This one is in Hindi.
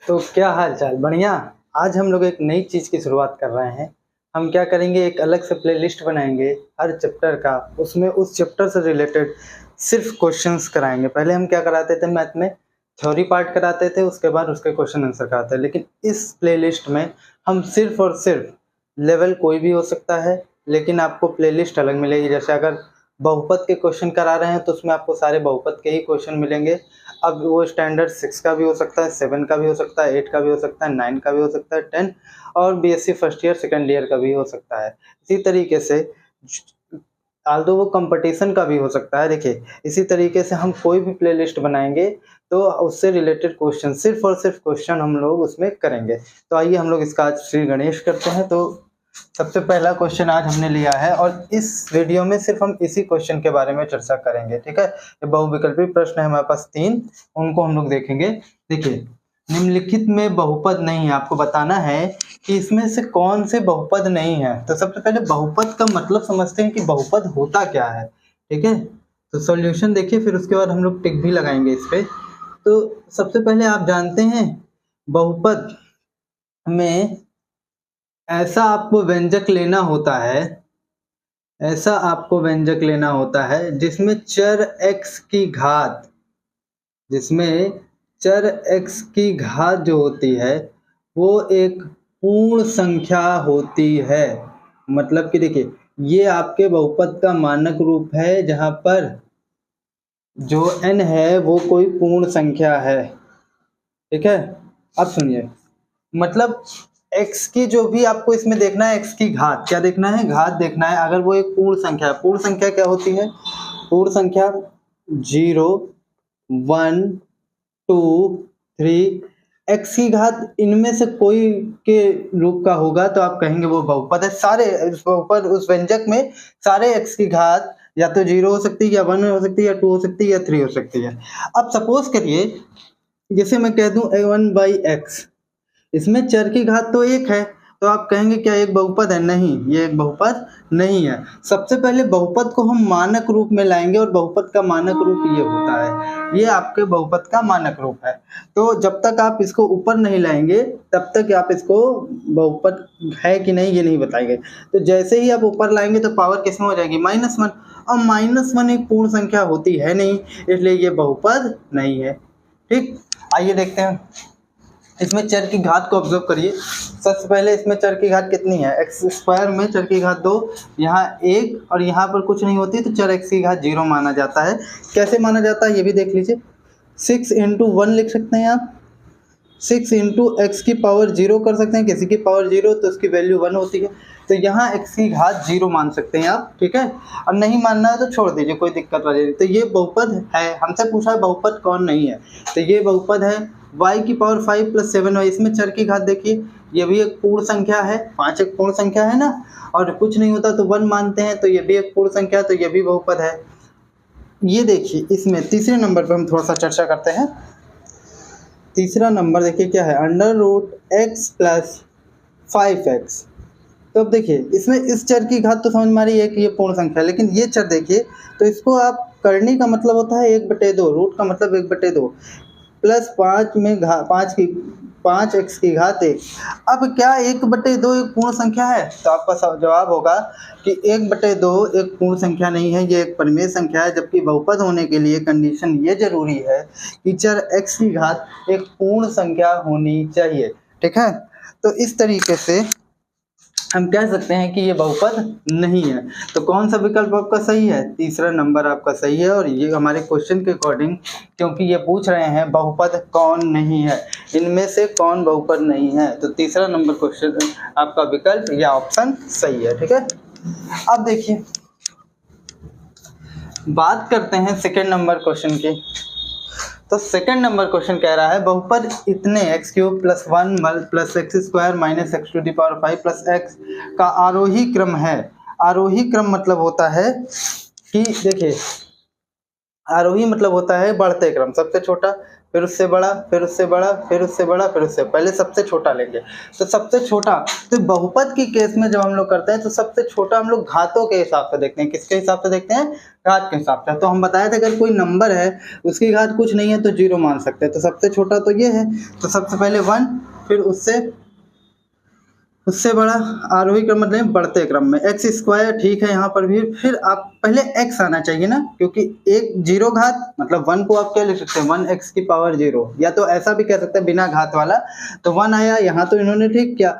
तो क्या हाल चाल, बढ़िया। आज हम लोग एक नई चीज़ की शुरुआत कर रहे हैं। हम क्या करेंगे, एक अलग से प्लेलिस्ट बनाएंगे हर चैप्टर का, उसमें उस चैप्टर से रिलेटेड सिर्फ क्वेश्चंस कराएंगे। पहले हम क्या कराते थे, मैथ में थ्योरी पार्ट कराते थे, उसके बाद उसके क्वेश्चन आंसर कराते थे। लेकिन इस प्लेलिस्ट में हम सिर्फ और सिर्फ लेवल कोई भी हो सकता है, लेकिन आपको प्लेलिस्ट अलग मिलेगी। जैसे अगर बहुपद के क्वेश्चन करा रहे हैं तो उसमें आपको सारे बहुपद के ही क्वेश्चन मिलेंगे। अब वो स्टैंडर्ड 6 का भी हो सकता है, 7 का भी हो सकता है, 8 का भी हो सकता है, 9 का भी हो सकता है, 10 और BSc first year second year का भी हो सकता है। इसी तरीके से आल्दो वो कंपटीशन का भी हो सकता है। देखिए, इसी तरीके से हम कोई भी प्लेलिस्ट बनाएंगे तो उससे रिलेटेड क्वेश्चन, सिर्फ और सिर्फ क्वेश्चन हम लोग उसमें करेंगे। तो आइए हम लोग इसका आज श्री गणेश करते हैं। तो सबसे पहला क्वेश्चन आज हमने लिया है और इस वीडियो में सिर्फ हम इसी क्वेश्चन के बारे में चर्चा करेंगे, ठीक है। ये बहुविकल्पी प्रश्न है हमारे पास 3, उनको हम लोग देखेंगे। देखिए, निम्नलिखित में बहुपद नहीं है, आपको बताना है कि इसमें से कौन से बहुपद नहीं है। तो सबसे पहले बहुपद का मतलब समझते हैं कि बहुपद होता क्या है, ठीक है। तो सॉल्यूशन देखिए, फिर उसके बाद हम लोग टिक भी लगाएंगे इस पे। तो सबसे पहले आप जानते हैं बहुपद में ऐसा आपको व्यंजक लेना होता है, ऐसा आपको व्यंजक लेना होता है जिसमें चर x की घात, जिसमें चर x की घात जो होती है वो एक पूर्ण संख्या होती है। मतलब कि देखिए, ये आपके बहुपद का मानक रूप है जहां पर जो n है वो कोई पूर्ण संख्या है, ठीक है। अब सुनिए, मतलब x की जो भी आपको इसमें देखना है, x की घात, क्या देखना है, घात देखना है। अगर वो एक पूर्ण संख्या है, पूर्ण संख्या क्या होती है, पूर्ण संख्या 0 1 2 3, x की घात इनमें से कोई के रूप का होगा तो आप कहेंगे वो बहुपद है। सारे उस बहुपद, उस व्यंजक में सारे x की घात या तो 0 हो सकती है, या 1 हो सकती है, या 2 हो सकती है, या 3 हो सकती है। अब सपोज करिए, जैसे मैं कह दूं a1/x, इसमें चर की घात तो 1 है, तो आप कहेंगे क्या एक बहुपद है? नहीं, ये एक बहुपद नहीं है। सबसे पहले बहुपद को हम मानक रूप में लाएंगे और बहुपद का मानक रूप ये होता है, ये आपके बहुपद का मानक रूप है। तो जब तक आप इसको ऊपर नहीं लाएंगे तब तक आप इसको बहुपद है कि नहीं ये नहीं बताएंगे। तो जैसे ही आप ऊपर लाएंगे तो पावर किसमें हो जाएगी, -1। और -1 एक पूर्ण संख्या होती है नहीं, इसलिए ये बहुपद नहीं है, ठीक। आइए देखते हैं, इसमें चर की घात को ऑब्जर्व करिए। सबसे पहले इसमें चर की घात कितनी है, x² में चर की घात 2, यहाँ 1 और यहाँ पर कुछ नहीं होती, तो चर x की घात 0 माना जाता है। कैसे माना जाता है ये भी देख लीजिए। 6 × 1 लिख सकते हैं आप, 6 × x की पावर 0 कर सकते हैं, किसी की पावर 0 तो उसकी वैल्यू 1 होती है। तो यहाँ x की घात 0 मान सकते हैं आप, ठीक है। और नहीं मानना है तो छोड़ दीजिए, कोई दिक्कत वाली नहीं। तो ये बहुपद है, हमसे पूछा है बहुपद कौन नहीं है, तो ये बहुपद है। y की पावर 5 + 7 है, इसमें चर की घात देखिए, ये भी एक पूर्ण संख्या है, 5 एक पूर्ण संख्या है ना, और कुछ नहीं होता तो 1 मानते हैं, तो ये भी एक पूर्ण संख्या, तो ये भी बहुपद है। ये देखिए, इसमें तीसरे नंबर पर हम थोड़ा सा चर्चा करते हैं। तीसरा नंबर देखिए क्या है, √x + 5x। तो अब देखिए, इसमें इस चर की घात तो समझ में आ रही है कि ये पूर्ण संख्या है, लेकिन ये चर देखिए, तो इसको आप करने का मतलब होता है 1/2, रूट का मतलब 1/2 प्लस 5 में 5x की घात 1। अब क्या 1/2 एक पूर्ण संख्या है? तो आपका जवाब होगा कि 1/2 एक पूर्ण संख्या नहीं है, ये एक परिमेय संख्या है। जबकि बहुपद होने के लिए कंडीशन ये जरूरी है कि चर x की घात एक पूर्ण संख्या होनी चाहिए, ठीक है। तो इस तरीके से हम कह सकते हैं कि ये बहुपद नहीं है। तो कौन सा विकल्प आपका सही है? तीसरा नंबर आपका सही है। और ये हमारे क्वेश्चन के अकॉर्डिंग, क्योंकि ये पूछ रहे हैं बहुपद कौन नहीं है, इनमें से कौन बहुपद नहीं है, तो तीसरा नंबर क्वेश्चन आपका विकल्प या ऑप्शन सही है, ठीक है। अब देखिए, बात करते हैं सेकेंड नंबर क्वेश्चन की। तो सेकंड नंबर क्वेश्चन कह रहा है बहुपद इतने x³ + 1 + x² - x⁵ + x का आरोही क्रम है। आरोही क्रम मतलब होता है कि देखिए, आरोही मतलब होता है बढ़ते क्रम, सबसे छोटा फिर उससे बड़ा, फिर उससे बड़ा, फिर उससे बड़ा, फिर उससे, पहले सबसे छोटा लेंगे। तो सबसे छोटा, तो बहुपद की केस में जब हम लोग करते हैं तो सबसे छोटा हम लोग घातों के हिसाब से देखते हैं। किसके हिसाब से देखते हैं? घात के हिसाब से। तो हम बताए थे अगर कोई नंबर है उसकी घात कुछ नहीं है तो 0 मान सकते हैं। तो सबसे छोटा तो ये है, तो सबसे पहले 1, फिर उससे बड़ा, आरोही क्रम मतलब बढ़ते क्रम में एक्स स्क्वायर, ठीक है। यहाँ पर भी फिर आप पहले एक्स आना चाहिए ना, क्योंकि एक 0 घात मतलब 1 को आप क्या लिख सकते हैं? 1x की पावर 0, या तो ऐसा भी कह सकते हैं बिना घात वाला। तो 1 आया यहाँ, तो इन्होंने ठीक किया।